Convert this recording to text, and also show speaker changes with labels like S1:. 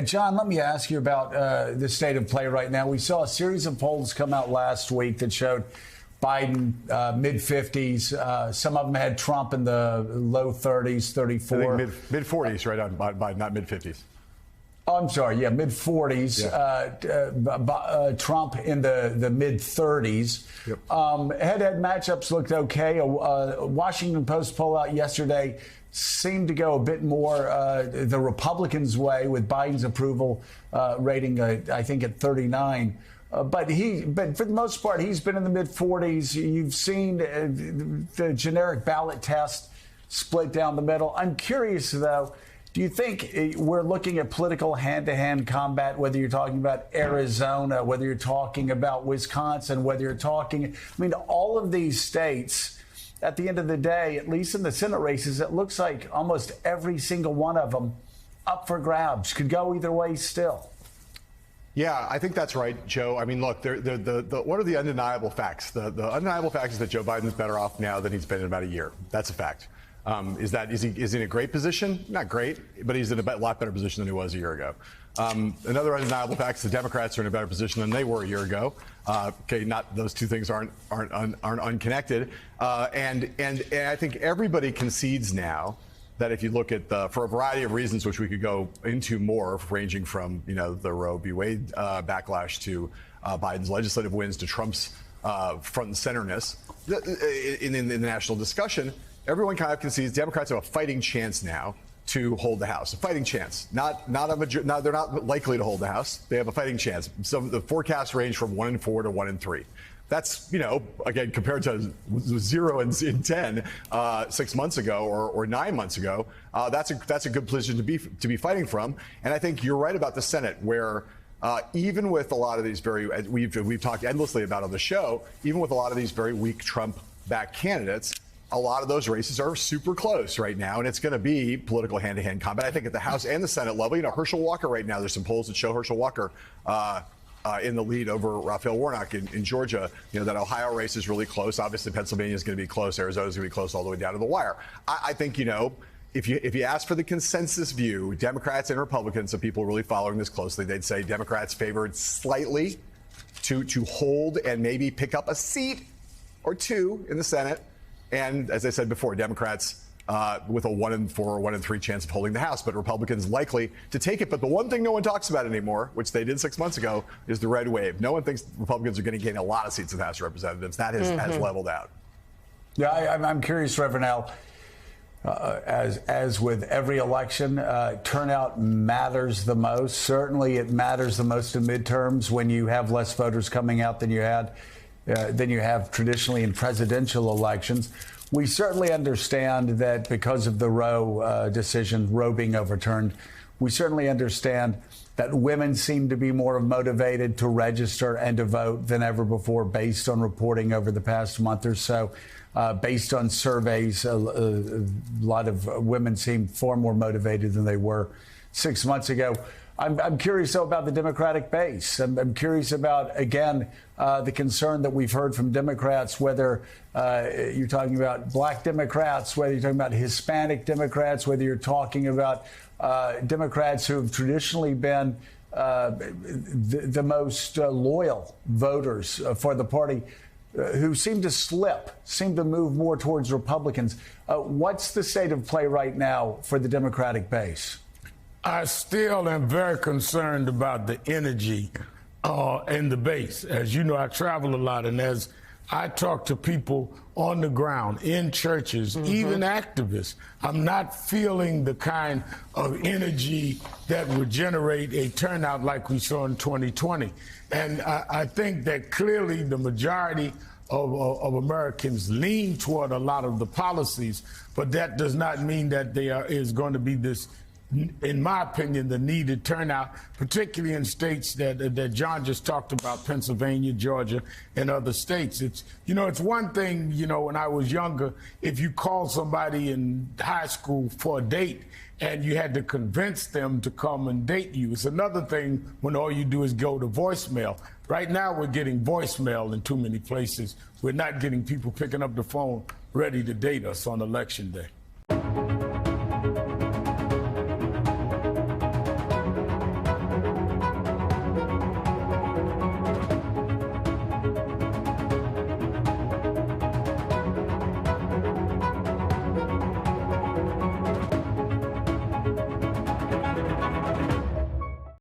S1: John, let me ask you about the state of play right now. We saw a series of polls come out last week that showed Biden mid-50s. Some of them had Trump in the low 30s, 34.
S2: I think mid-40s, right on Biden, not mid-50s.
S1: Oh, I'm sorry. Yeah, mid-40s. Yeah. Trump in the mid-30s. Yep. Head-to-head matchups looked okay. A Washington Post poll out yesterday seemed to go a bit more the Republicans' way, with Biden's approval rating, I think, at 39. But for the most part, he's been in the mid-40s. You've seen the generic ballot test split down the middle. I'm curious, though, do you think we're looking at political hand-to-hand combat, whether you're talking about Arizona, whether you're talking about Wisconsin, whether you're talking, I mean, all of these states, at the end of the day, at least in the Senate races, it looks like almost every single one of them up for grabs, could go either way still.
S2: Yeah, I think that's right, Joe. I mean, look, what are the undeniable facts? The undeniable fact is that Joe Biden is better off now than he's been in about a year. That's a fact. Is he in a great position? Not great, but he's in a lot better position than he was a year ago. Another undeniable fact is the Democrats are in a better position than they were a year ago. Okay, not those two things aren't unconnected. And I think everybody concedes now that if you look at for a variety of reasons, which we could go into more, ranging from the Roe v. Wade backlash to Biden's legislative wins to Trump's front and centerness in the national discussion. Everyone kind of concedes Democrats have a fighting chance now to hold the House. A fighting chance. They're not likely to hold the House. They have a fighting chance. So the forecasts range from 1 in 4 to 1 in 3. That's, again, compared to 0 in 10 6 months ago or 9 months ago. That's a good position to be fighting from. And I think you're right about the Senate, where even with a lot of these we've talked endlessly about on the show, even with a lot of these very weak Trump-backed candidates, a lot of those races are super close right now, and it's going to be political hand-to-hand combat, I think, at the House and the Senate level. Herschel Walker right now, there's some polls that show Herschel Walker in the lead over Raphael Warnock in Georgia. That Ohio race is really close. Obviously, Pennsylvania is going to be close. Arizona is going to be close all the way down to the wire. I think, if you ask for the consensus view, Democrats and Republicans, so people really following this closely, they'd say Democrats favored slightly to hold and maybe pick up a seat or two in the Senate. And as I said before, Democrats with a 1 in 4 or 1 in 3 chance of holding the House, but Republicans likely to take it. But the one thing no one talks about anymore, which they did 6 months ago, is the red wave. No one thinks Republicans are going to gain a lot of seats in the House of Representatives. That has leveled out.
S1: Yeah, I'm curious, Reverend Al, as with every election, turnout matters the most. Certainly it matters the most in midterms when you have less voters coming out than you have traditionally in presidential elections. We certainly understand that because of the Roe decision, Roe being overturned, we certainly understand that women seem to be more motivated to register and to vote than ever before, based on reporting over the past month or so. Based on surveys, a lot of women seem far more motivated than they were 6 months ago. I'm curious, though, about the Democratic base. I'm curious about, again, the concern that we've heard from Democrats, whether you're talking about black Democrats, whether you're talking about Hispanic Democrats, whether you're talking about Democrats who have traditionally been the most loyal voters for the party, who seem to move more towards Republicans. What's the state of play right now for the Democratic base?
S3: I still am very concerned about the energy in the base. As you know, I travel a lot, and as I talk to people on the ground, in churches, even activists, I'm not feeling the kind of energy that would generate a turnout like we saw in 2020. And I think that clearly the majority of Americans lean toward a lot of the policies, but that does not mean that there is going to be this, in my opinion, the needed turnout, particularly in states that John just talked about, Pennsylvania, Georgia, and other states. It's one thing, when I was younger, if you called somebody in high school for a date and you had to convince them to come and date you. It's another thing when all you do is go to voicemail. Right now, we're getting voicemail in too many places. We're not getting people picking up the phone ready to date us on Election Day.